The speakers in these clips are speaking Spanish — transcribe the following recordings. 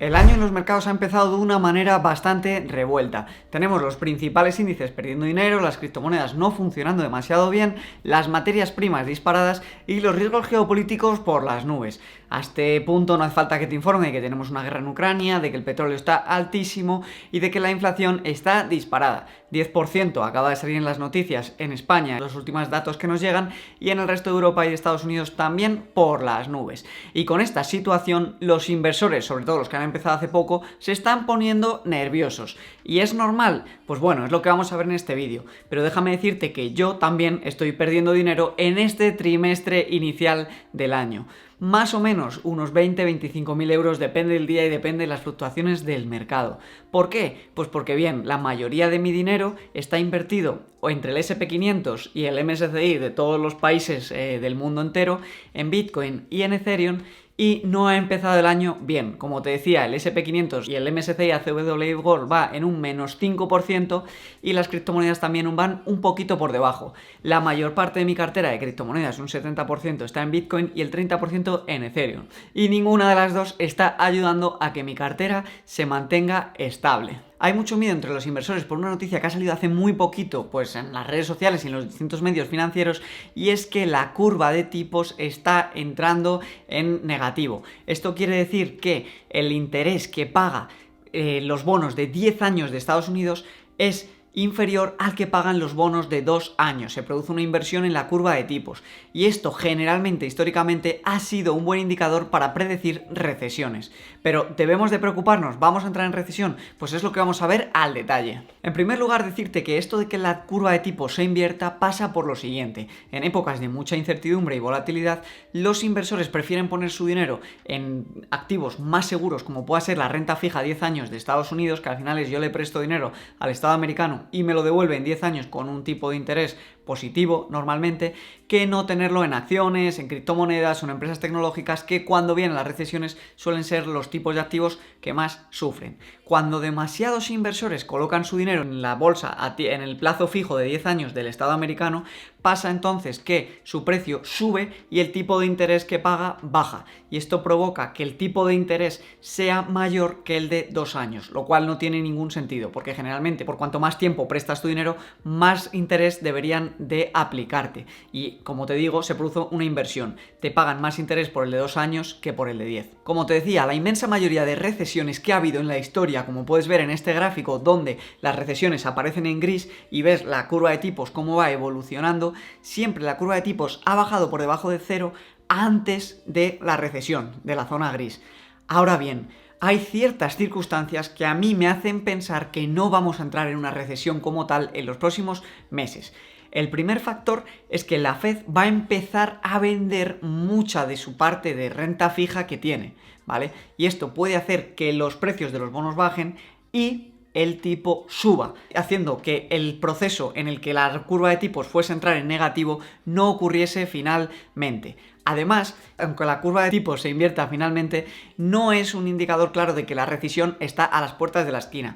El año en los mercados ha empezado de una manera bastante revuelta. Tenemos los principales índices perdiendo dinero, las criptomonedas no funcionando demasiado bien, las materias primas disparadas y los riesgos geopolíticos por las nubes. A este punto no hace falta que te informe de que tenemos una guerra en Ucrania, de que el petróleo está altísimo y de que la inflación está disparada. 10% acaba de salir en las noticias en España, los últimos datos que nos llegan, y en el resto de Europa y de Estados Unidos también por las nubes. Y con esta situación, los inversores, sobre todo los que han empezado hace poco, se están poniendo nerviosos. ¿Y es normal? Pues bueno, es lo que vamos a ver en este vídeo. Pero déjame decirte que yo también estoy perdiendo dinero en este trimestre inicial del año. Más o menos unos 20-25 mil euros, depende del día y depende de las fluctuaciones del mercado. ¿Por qué? Pues porque bien, la mayoría de mi dinero está invertido o entre el SP500 y el MSCI de todos los países del mundo entero, en Bitcoin y en Ethereum, y no ha empezado el año bien. Como te decía, el SP500 y el MSCI ACWI Gold va en un menos 5% y las criptomonedas también van un poquito por debajo. La mayor parte de mi cartera de criptomonedas, un 70%, está en Bitcoin y el 30% en Ethereum. Y ninguna de las dos está ayudando a que mi cartera se mantenga estable. Hay mucho miedo entre los inversores por una noticia que ha salido hace muy poquito, pues en las redes sociales y en los distintos medios financieros, y es que la curva de tipos está entrando en negativo. Esto quiere decir que el interés que paga los bonos de 10 años de Estados Unidos es inferior al que pagan los bonos de 2 años. Se produce una inversión en la curva de tipos y esto generalmente, históricamente, ha sido un buen indicador para predecir recesiones. Pero ¿debemos de preocuparnos? ¿Vamos a entrar en recesión? Pues es lo que vamos a ver al detalle. En primer lugar, decirte que esto de que la curva de tipos se invierta pasa por lo siguiente. En épocas de mucha incertidumbre y volatilidad, los inversores prefieren poner su dinero en activos más seguros, como pueda ser la renta fija a 10 años de Estados Unidos, que al final es yo le presto dinero al Estado americano y me lo devuelve en 10 años con un tipo de interés positivo normalmente, que no tenerlo en acciones, en criptomonedas o en empresas tecnológicas, que cuando vienen las recesiones suelen ser los tipos de activos que más sufren. Cuando demasiados inversores colocan su dinero en la bolsa en el plazo fijo de 10 años del Estado americano, pasa entonces que su precio sube y el tipo de interés que paga baja, y esto provoca que el tipo de interés sea mayor que el de 2 años, lo cual no tiene ningún sentido, porque generalmente por cuanto más tiempo prestas tu dinero, más interés deberían de aplicarte, y como te digo, se produce una inversión, te pagan más interés por el de 2 años que por el de 10. Como te decía, la inmensa mayoría de recesiones que ha habido en la historia, como puedes ver en este gráfico donde las recesiones aparecen en gris y ves la curva de tipos cómo va evolucionando, siempre la curva de tipos ha bajado por debajo de cero antes de la recesión, de la zona gris. Ahora bien, hay ciertas circunstancias que a mí me hacen pensar que no vamos a entrar en una recesión como tal en los próximos meses. El primer factor es que la Fed va a empezar a vender mucha de su parte de renta fija que tiene, ¿vale? Y esto puede hacer que los precios de los bonos bajen y el tipo suba, haciendo que el proceso en el que la curva de tipos fuese a entrar en negativo no ocurriese finalmente. Además, aunque la curva de tipos se invierta finalmente, no es un indicador claro de que la recesión está a las puertas de la esquina.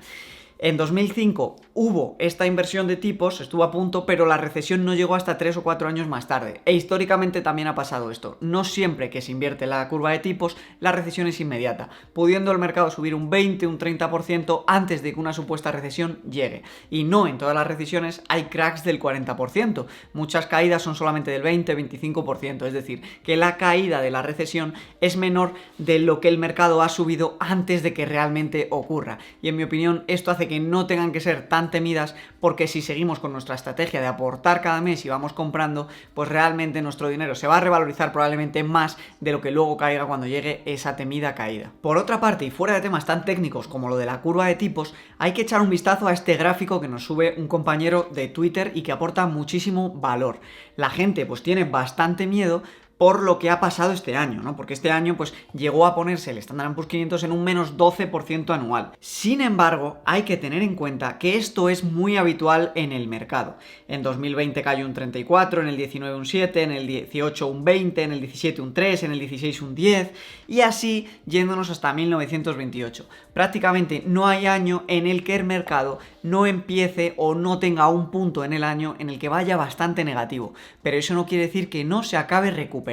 En 2005 hubo esta inversión de tipos, estuvo a punto, pero la recesión no llegó hasta 3 o 4 años más tarde. E históricamente también ha pasado esto. No siempre que se invierte la curva de tipos, la recesión es inmediata, pudiendo el mercado subir un 20, un 30% antes de que una supuesta recesión llegue. Y no en todas las recesiones hay cracks del 40%. Muchas caídas son solamente del 20-25%. Es decir, que la caída de la recesión es menor de lo que el mercado ha subido antes de que realmente ocurra. Y en mi opinión, esto hace que no tengan que ser tan temidas, porque si seguimos con nuestra estrategia de aportar cada mes y vamos comprando, pues realmente nuestro dinero se va a revalorizar probablemente más de lo que luego caiga cuando llegue esa temida caída. Por otra parte, y fuera de temas tan técnicos como lo de la curva de tipos, hay que echar un vistazo a este gráfico que nos sube un compañero de Twitter y que aporta muchísimo valor. La gente pues tiene bastante miedo por lo que ha pasado este año, ¿no? Porque este año pues llegó a ponerse el Standard & Poor's 500 en un menos 12% anual. Sin embargo, hay que tener en cuenta que esto es muy habitual en el mercado. En 2020 cayó un 34, en el 19 un 7, en el 18 un 20, en el 17 un 3, en el 16 un 10 y así yéndonos hasta 1928. Prácticamente no hay año en el que el mercado no empiece o no tenga un punto en el año en el que vaya bastante negativo, pero eso no quiere decir que no se acabe recuperando.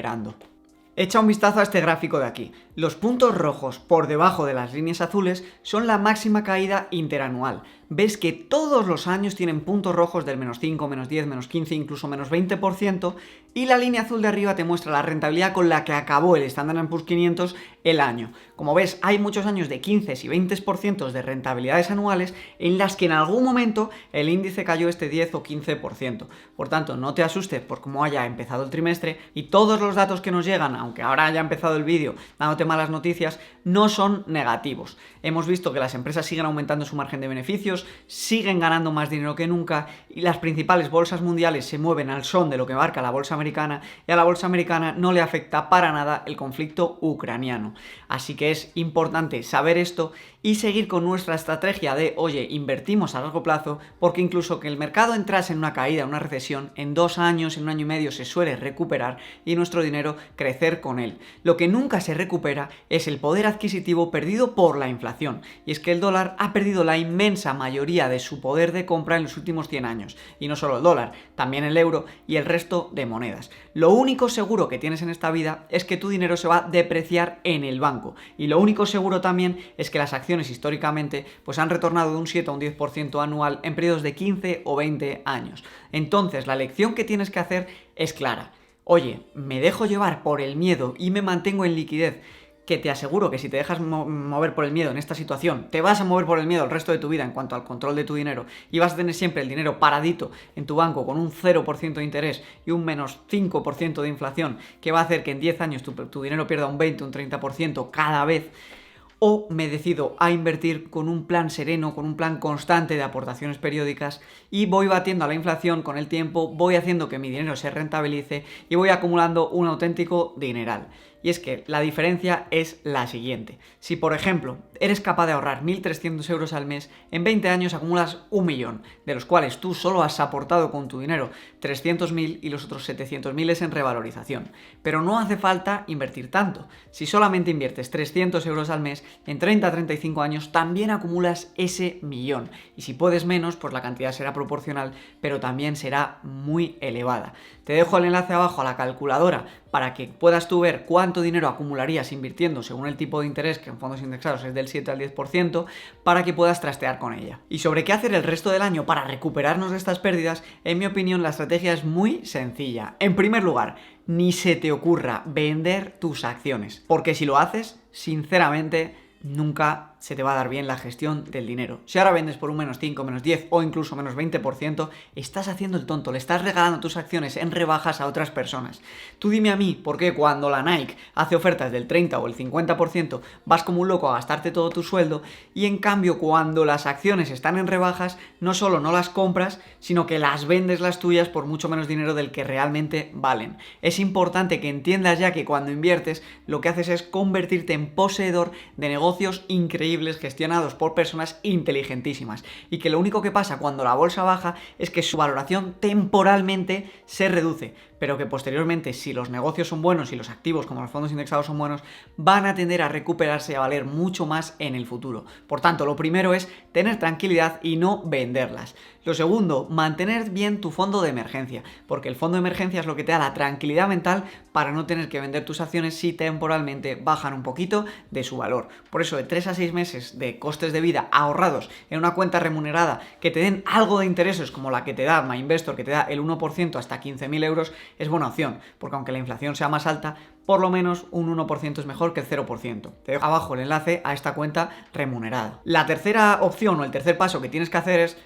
Echa un vistazo a este gráfico de aquí. Los puntos rojos por debajo de las líneas azules son la máxima caída interanual. Ves que todos los años tienen puntos rojos del menos 5, menos 10, menos 15, incluso menos 20%, y la línea azul de arriba te muestra la rentabilidad con la que acabó el Standard & Poor's 500 el año. Como ves, hay muchos años de 15 y 20% de rentabilidades anuales en las que en algún momento el índice cayó este 10 o 15%. Por tanto, no te asustes por cómo haya empezado el trimestre, y todos los datos que nos llegan, aunque ahora haya empezado el vídeo dándote malas noticias, no son negativos. Hemos visto que las empresas siguen aumentando su margen de beneficios, siguen ganando más dinero que nunca, y las principales bolsas mundiales se mueven al son de lo que marca la bolsa americana, y a la bolsa americana no le afecta para nada el conflicto ucraniano. Así que es importante saber esto y seguir con nuestra estrategia de, oye, invertimos a largo plazo, porque incluso que el mercado entrase en una caída, en una recesión, en 2 años, en 1 año y medio se suele recuperar y nuestro dinero crecer con él. Lo que nunca se recupera es el poder adquisitivo perdido por la inflación, y es que el dólar ha perdido la inmensa mayoría de su poder de compra en los últimos 100 años, y no solo el dólar, también el euro y el resto de monedas. Lo único seguro que tienes en esta vida es que tu dinero se va a depreciar en el banco, y lo único seguro también es que las acciones históricamente pues han retornado de un 7 a un 10% anual en periodos de 15 o 20 años. Entonces, la lección que tienes que hacer es clara. Oye, me dejo llevar por el miedo y me mantengo en liquidez, que te aseguro que si te dejas mover por el miedo en esta situación, te vas a mover por el miedo el resto de tu vida en cuanto al control de tu dinero, y vas a tener siempre el dinero paradito en tu banco con un 0% de interés y un menos 5% de inflación, que va a hacer que en 10 años tu dinero pierda un 20, un 30% cada vez. O me decido a invertir con un plan sereno, con un plan constante de aportaciones periódicas, y voy batiendo a la inflación con el tiempo, voy haciendo que mi dinero se rentabilice y voy acumulando un auténtico dineral. Y es que la diferencia es la siguiente. Si, por ejemplo, eres capaz de ahorrar 1.300 euros al mes, en 20 años acumulas 1 millón, de los cuales tú solo has aportado con tu dinero 300.000 y los otros 700.000 es en revalorización. Pero no hace falta invertir tanto. Si solamente inviertes 300 euros al mes, en 30-35 años también acumulas ese millón. Y si puedes menos, pues la cantidad será proporcional, pero también será muy elevada. Te dejo el enlace abajo a la calculadora para que puedas tú ver cuánto dinero acumularías invirtiendo según el tipo de interés, que en fondos indexados es del 7 al 10%, para que puedas trastear con ella. Y sobre qué hacer el resto del año para recuperarnos de estas pérdidas, en mi opinión la estrategia es muy sencilla. En primer lugar, ni se te ocurra vender tus acciones, porque si lo haces, sinceramente, nunca se te va a dar bien la gestión del dinero. Si ahora vendes por un menos 5, menos 10 o incluso menos 20%, estás haciendo el tonto, le estás regalando tus acciones en rebajas a otras personas. Tú dime a mí por qué cuando la Nike hace ofertas del 30 o el 50% vas como un loco a gastarte todo tu sueldo, y en cambio cuando las acciones están en rebajas no solo no las compras, sino que las vendes las tuyas por mucho menos dinero del que realmente valen. Es importante que entiendas ya que cuando inviertes lo que haces es convertirte en poseedor de negocios increíbles gestionados por personas inteligentísimas, y que lo único que pasa cuando la bolsa baja es que su valoración temporalmente se reduce, pero que posteriormente, si los negocios son buenos y los activos como los fondos indexados son buenos, van a tender a recuperarse y a valer mucho más en el futuro. Por tanto, lo primero es tener tranquilidad y no venderlas. Lo segundo, mantener bien tu fondo de emergencia, porque el fondo de emergencia es lo que te da la tranquilidad mental para no tener que vender tus acciones si temporalmente bajan un poquito de su valor. Por eso, de 3 a 6 meses de costes de vida ahorrados en una cuenta remunerada que te den algo de intereses, como la que te da MyInvestor, que te da el 1% hasta 15.000 euros, es buena opción, porque aunque la inflación sea más alta, por lo menos un 1% es mejor que el 0%. Te dejo abajo el enlace a esta cuenta remunerada. La tercera opción o el tercer paso que tienes que hacer es,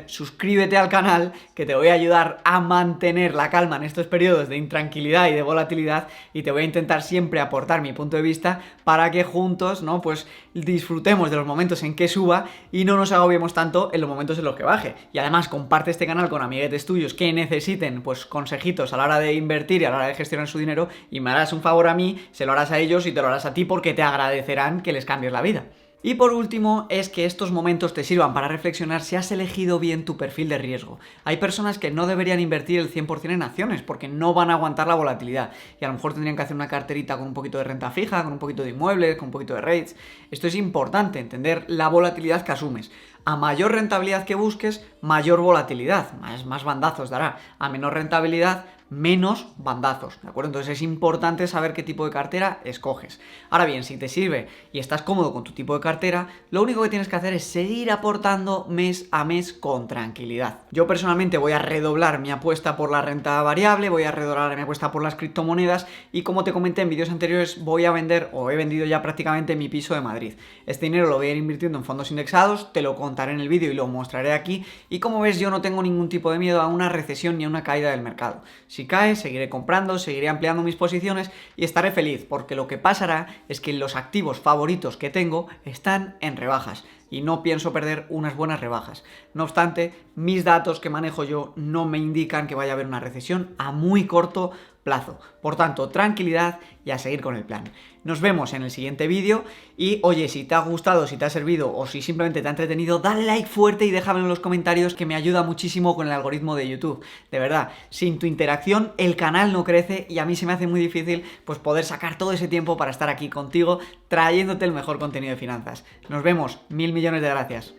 suscríbete al canal, que te voy a ayudar a mantener la calma en estos periodos de intranquilidad y de volatilidad, y te voy a intentar siempre aportar mi punto de vista para que juntos, ¿no?, pues disfrutemos de los momentos en que suba y no nos agobiemos tanto en los momentos en los que baje. Y además comparte este canal con amiguetes tuyos que necesiten pues consejitos a la hora de invertir y a la hora de gestionar su dinero, y me harás un favor a mí, se lo harás a ellos y te lo harás a ti, porque te agradecerán que les cambies la vida. Y por último, es que estos momentos te sirvan para reflexionar si has elegido bien tu perfil de riesgo. Hay personas que no deberían invertir el 100% en acciones porque no van a aguantar la volatilidad, y a lo mejor tendrían que hacer una carterita con un poquito de renta fija, con un poquito de inmuebles, con un poquito de rates. Esto es importante, entender la volatilidad que asumes. A mayor rentabilidad que busques, mayor volatilidad, más bandazos dará. A menor rentabilidad, menos bandazos, ¿de acuerdo? Entonces es importante saber qué tipo de cartera escoges. Ahora bien, si te sirve y estás cómodo con tu tipo de cartera, lo único que tienes que hacer es seguir aportando mes a mes con tranquilidad. Yo personalmente voy a redoblar mi apuesta por la renta variable, voy a redoblar mi apuesta por las criptomonedas y, como te comenté en vídeos anteriores, voy a vender, o he vendido ya prácticamente, mi piso de Madrid. Este dinero lo voy a ir invirtiendo en fondos indexados, te lo contaré en el vídeo y lo mostraré aquí, y como ves, yo no tengo ningún tipo de miedo a una recesión ni a una caída del mercado. Si cae, seguiré comprando, seguiré ampliando mis posiciones y estaré feliz, porque lo que pasará es que los activos favoritos que tengo están en rebajas y no pienso perder unas buenas rebajas. No obstante, mis datos que manejo yo no me indican que vaya a haber una recesión a muy corto plazo. Por tanto, tranquilidad y a seguir con el plan. Nos vemos en el siguiente vídeo y, oye, si te ha gustado, si te ha servido o si simplemente te ha entretenido, dale like fuerte y déjamelo en los comentarios, que me ayuda muchísimo con el algoritmo de YouTube. De verdad, sin tu interacción el canal no crece y a mí se me hace muy difícil pues poder sacar todo ese tiempo para estar aquí contigo trayéndote el mejor contenido de finanzas. Nos vemos, mil millones de gracias.